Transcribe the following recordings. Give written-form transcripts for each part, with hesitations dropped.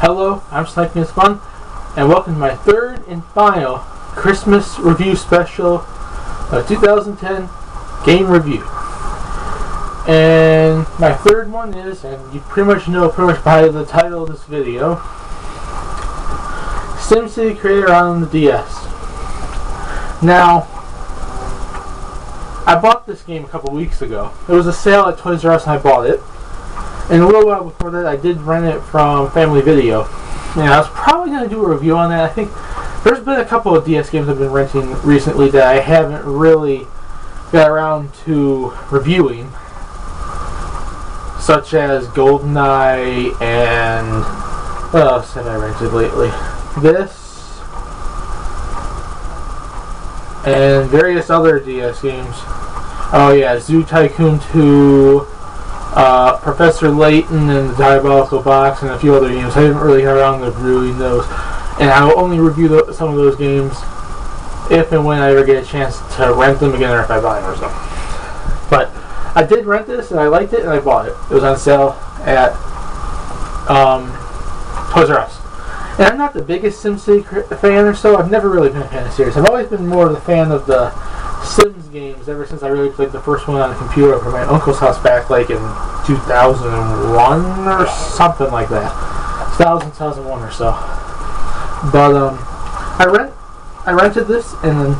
Hello, I'm SnipingIsFun, and welcome to my third and final Christmas review special of 2010 game review. And my third one is, and you pretty much by the title of this video, SimCity creator on the DS. Now, I bought this game a couple weeks ago. It was a sale at Toys R Us and I bought it. And a little while before that, I did rent it from Family Video. And I was probably going to do a review on that. I think there's been a couple of DS games I've been renting recently that I haven't really got around to reviewing, such as GoldenEye and what else have I rented lately? This and various other DS games. Oh yeah, Zoo Tycoon 2. Professor Layton and the Diabolical Box and a few other games. I haven't really got around to reviewing those, and I will only review some of those games if and when I ever get a chance to rent them again, or if I buy them or something. But I did rent this and I liked it and I bought it. It was on sale at Toys R Us. And I'm not the biggest SimCity fan or so. I've never really been a fan of the series. I've always been more of the fan of the Sims games ever since I really played the first one on the computer for my uncle's house back like in 2001 or something like that. 2001 or so. But I rented this, and then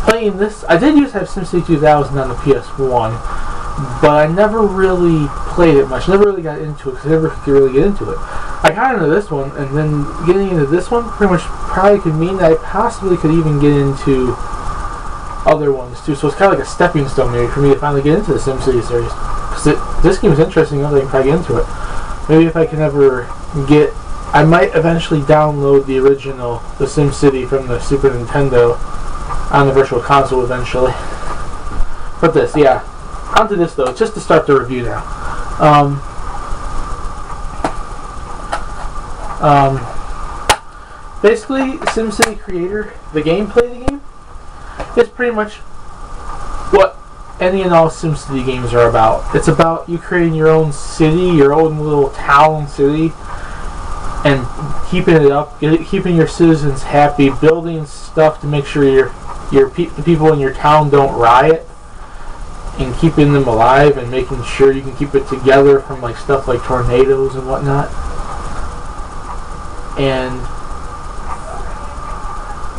playing this, I did used to have SimCity 2000 on the PS1, but I never really played it much. Never really got into it because I never could really get into it. I got into this one, and then getting into this one pretty much probably could mean that I possibly could even get into other ones too, so it's kind of like a stepping stone maybe for me to finally get into the SimCity series. Because this game is interesting enough that I can probably get into it. Maybe if I can ever I might eventually download the original, the SimCity from the Super Nintendo on the Virtual Console eventually. But this, yeah. Onto this though, just to start the review now. Basically, SimCity creator, the gameplay of the game, it's pretty much what any and all SimCity games are about. It's about you creating your own city, your own little town city, and keeping it up, keeping your citizens happy, building stuff to make sure the people in your town don't riot, and keeping them alive, and making sure you can keep it together from like stuff like tornadoes and whatnot. And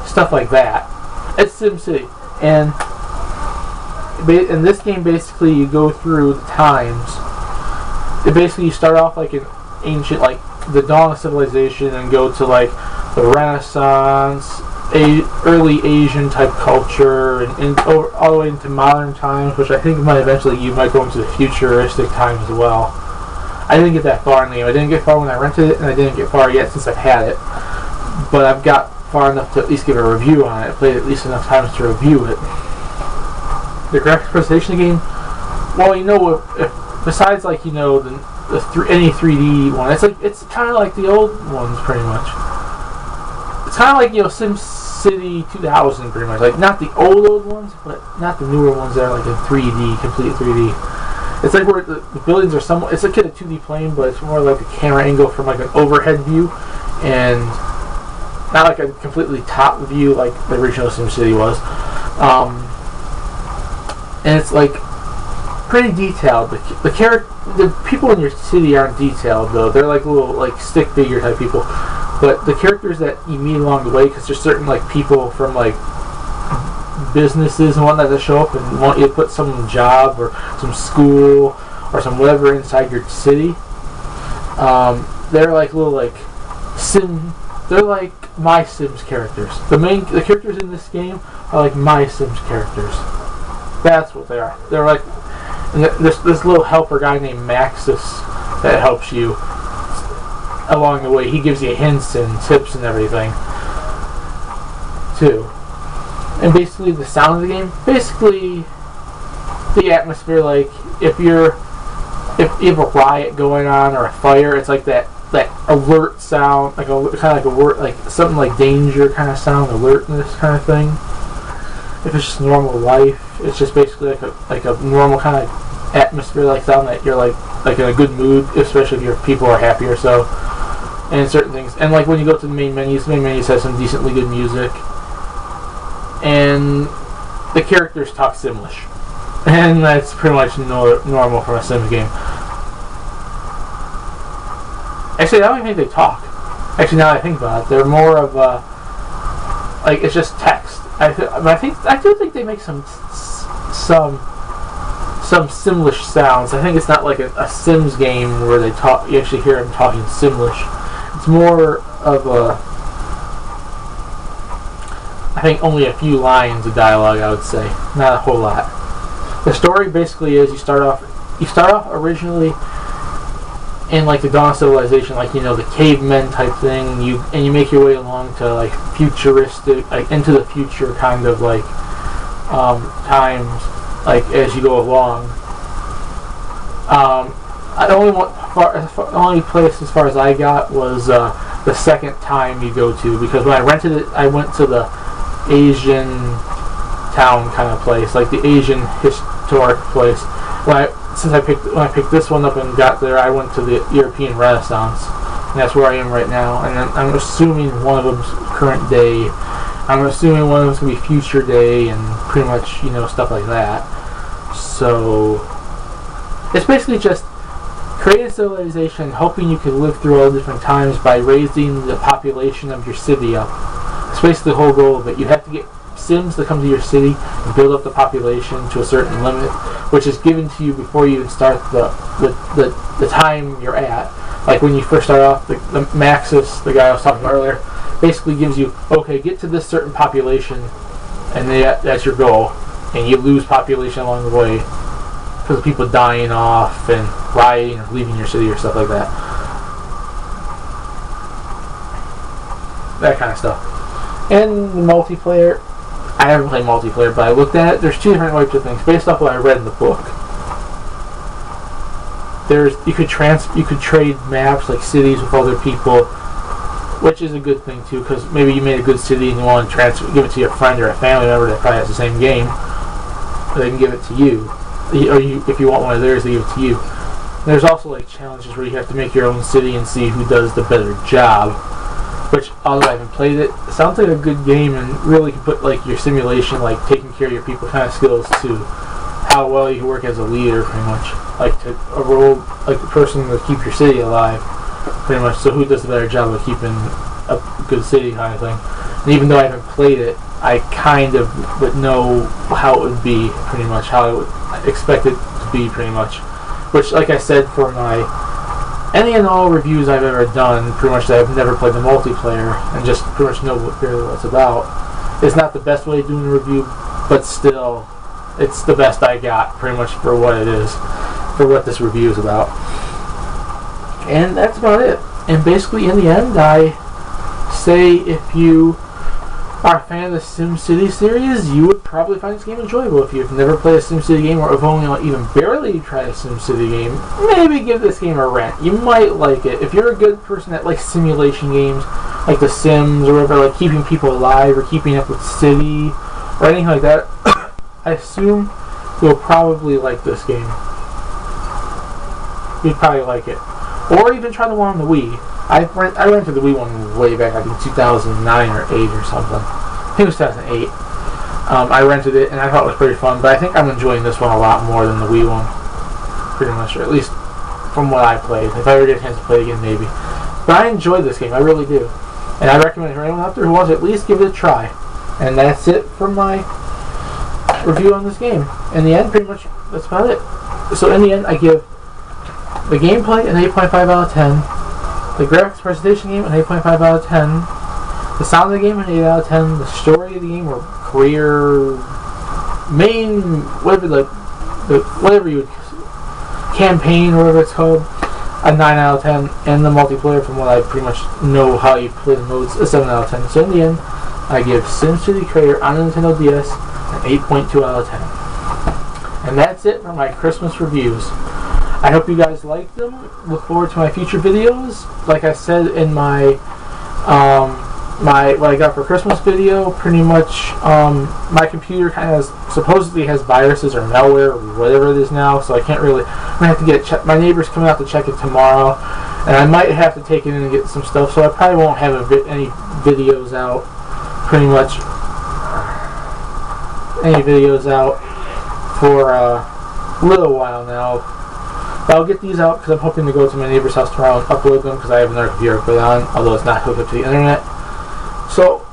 stuff like that. It's SimCity, and in this game, basically, you go through the times. You start off like an ancient, like the dawn of civilization, and go to like the Renaissance, early Asian type culture, and all the way into modern times, which I think you might go into the futuristic times as well. I didn't get that far in the game. I didn't get far when I rented it, and I didn't get far yet since I've had it. But I've got far enough to at least give a review on it. I played at least enough times to review it. The graphics presentation of the game, well, besides like any 3D one, it's kind of like the old ones pretty much. It's kind of like SimCity 2000 pretty much, like not the old ones, but not the newer ones that are like in 3D, complete 3D. It's like where the buildings are somewhat. It's like a 2D plane, but it's more like a camera angle from like an overhead view, and not like a completely top view like the original SimCity was. And it's like pretty detailed. The people in your city aren't detailed though. They're like little like stick figure type people. But the characters that you meet along the way, because there's certain like people from like businesses and whatnot that show up and want you to put some job or some school or some whatever inside your city. They're like little like they're like My Sims characters. The characters in this game are like My Sims characters. That's what they are. They're like this little helper guy named Maxis that helps you along the way. He gives you hints and tips and everything too. And basically the sound of the game, basically the atmosphere, like if you have a riot going on or a fire, it's like that alert sound, like kind of like alert, like something like danger kind of sound, alertness kind of thing. If it's just normal life, it's just basically like a normal kind of atmosphere, like sound that you're like in a good mood, especially if your people are happy or so. and certain things. And like when you go to the main menus has some decently good music, and the characters talk Simlish, and that's pretty much normal for a Sims game. Actually, I don't even think they talk. Actually, now that I think about it, they're more of a, like, it's just text. I do think they make some Simlish sounds. I think it's not like a Sims game where they talk. You actually hear them talking Simlish. It's more of a, I think only a few lines of dialogue, I would say, not a whole lot. The story basically is you start off originally in like the dawn of civilization, like, you know, the cavemen type thing, and you make your way along to like futuristic, like into the future kind of like times, like as you go along. The only place as far as I got was the second time you go to, because when I rented it, I went to the Asian town kind of place, like the Asian historic place. When I picked this one up and got there, I went to the European Renaissance, and that's where I am right now. And I'm assuming one of them's current day. I'm assuming one of them's gonna be future day, and pretty much, you know, stuff like that. So it's basically just create a civilization, hoping you can live through all the different times by raising the population of your city up. It's basically the whole goal of it. You have to get Sims to come to your city and build up the population to a certain limit, which is given to you before you even start the time you're at. Like when you first start off, the Maxis, the guy I was talking about earlier, basically gives you, okay, get to this certain population, and that's your goal, and you lose population along the way because of people dying off and rioting or leaving your city or stuff like that. That kind of stuff. And the multiplayer, I haven't played multiplayer, but I looked at it. There's two different types of things based off what I read in the book. You could trade maps, like cities, with other people, which is a good thing too, because maybe you made a good city and you want to give it to your friend or a family member that probably has the same game. They can give it to you, or if you want one of theirs, they give it to you. There's also like challenges where you have to make your own city and see who does the better job. Which, although I haven't played it, sounds like a good game, and really can put like your simulation, like taking care of your people kind of skills to how well you can work as a leader, pretty much. Like a role, like the person to keep your city alive, pretty much. So who does the better job of keeping a good city, kind of thing. And even though I haven't played it, I kind of would know how it would be, pretty much, how I would expect it to be, pretty much. Which, like I said, for my any and all reviews I've ever done, pretty much that I've never played the multiplayer and just pretty much know what it's about. It's not the best way of doing a review, but still, it's the best I got, pretty much, for what it is, for what this review is about. And that's about it. And basically, in the end, I say if you are a fan of the SimCity series, you would probably find this game enjoyable. If you've never played a SimCity game, or if only even barely tried a SimCity game, maybe give this game a rent. You might like it. If you're a good person that likes simulation games, like The Sims, or whatever, like keeping people alive, or keeping up with city, or anything like that, I assume you'll probably like this game. You'd probably like it. Or even try the one on the Wii. I rented the Wii one way back, I think 2009 or 8 or something. I think it was 2008. I rented it and I thought it was pretty fun, but I think I'm enjoying this one a lot more than the Wii one. Pretty much, or at least from what I played. If I ever get a chance to play it again, maybe. But I enjoyed this game, I really do. And I recommend it for anyone out there who wants to at least give it a try. And that's it for my review on this game. In the end, pretty much, that's about it. So in the end, I give the gameplay an 8.5 out of 10. The graphics presentation game, an 8.5 out of 10. The sound of the game, an 8 out of 10. The story of the game, or career, main, whatever you would, campaign, or whatever it's called, a 9 out of 10. And the multiplayer, from what I pretty much know how you play the modes, a 7 out of 10. So in the end, I give SimCity Creator on the Nintendo DS an 8.2 out of 10. And that's it for my Christmas reviews. I hope you guys liked them. Look forward to my future videos. Like I said in my what I got for Christmas video, pretty much my computer kind of supposedly has viruses or malware or whatever it is now, so I can't really. I'm gonna have to get it checked. My neighbor's coming out to check it tomorrow, and I might have to take it in and get some stuff, so I probably won't have any videos out, pretty much any videos out for a little while now. But I'll get these out because I'm hoping to go to my neighbor's house tomorrow and upload them because I have another computer to put on, although it's not hooked up to the internet. So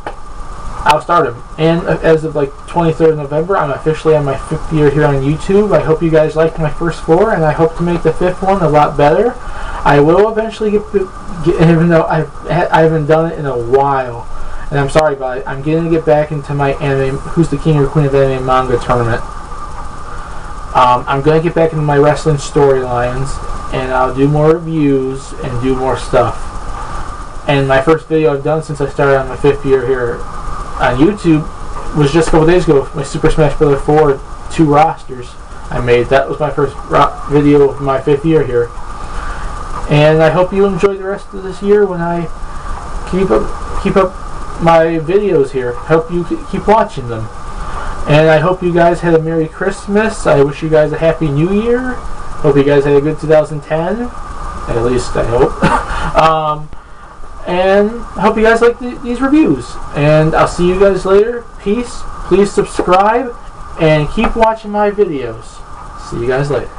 I'll start them. And as of like 23rd of November, I'm officially on my 5th year here on YouTube. I hope you guys liked my first 4, and I hope to make the 5th one a lot better. I will eventually get even though I haven't done it in a while, and I'm sorry about it. I'm getting to get back into my anime, Who's the King or Queen of Anime manga tournament. I'm going to get back into my wrestling storylines, and I'll do more reviews and do more stuff. And my first video I've done since I started on my 5th year here on YouTube was just a couple days ago. My Super Smash Bros. 4 2 rosters I made. That was my first video of my 5th year here. And I hope you enjoy the rest of this year when I keep up my videos here. Hope you keep watching them. And I hope you guys had a Merry Christmas. I wish you guys a Happy New Year. Hope you guys had a good 2010. At least I hope. And I hope you guys like these reviews. And I'll see you guys later. Peace. Please subscribe and keep watching my videos. See you guys later.